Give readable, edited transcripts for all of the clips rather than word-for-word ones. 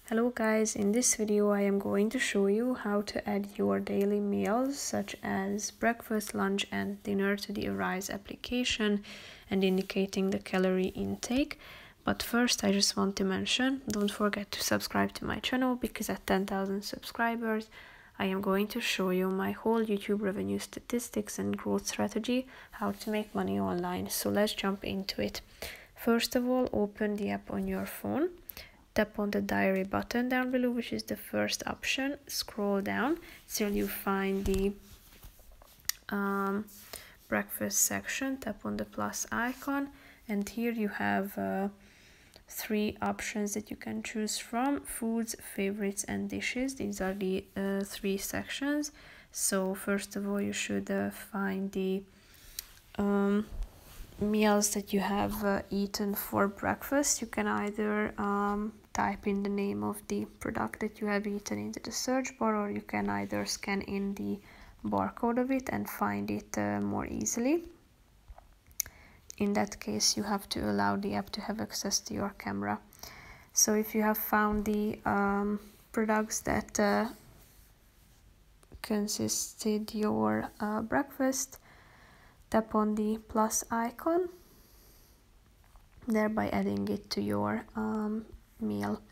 Hello guys, in this video I am going to show you how to add your daily meals such as breakfast, lunch and dinner to the Arise application and indicating the calorie intake. But first I just want to mention, don't forget to subscribe to my channel because at 10,000 subscribers I am going to show you my whole YouTube revenue statistics and growth strategy, how to make money online. So let's jump into it. First of all, open the app on your phone. Tap on the diary button down below, which is the first option. Scroll down till you find the breakfast section. Tap on the plus icon and here you have three options that you can choose from: foods, favorites and dishes. These are the three sections. So first of all you should find the meals that you have eaten for breakfast. You can either type in the name of the product that you have eaten into the search bar, or you can either scan in the barcode of it and find it more easily. In that case you have to allow the app to have access to your camera. So if you have found the products that consisted your breakfast, tap on the plus icon, thereby adding it to your meal.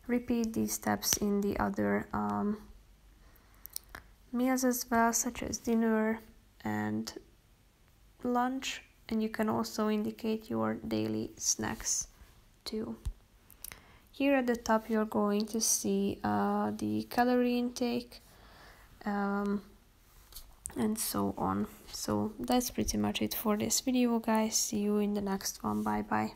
Repeat these steps in the other meals as well, such as dinner and lunch, and you can also indicate your daily snacks too. Here at the top you're going to see the calorie intake and so on. So that's pretty much it for this video guys. See you in the next one. Bye bye.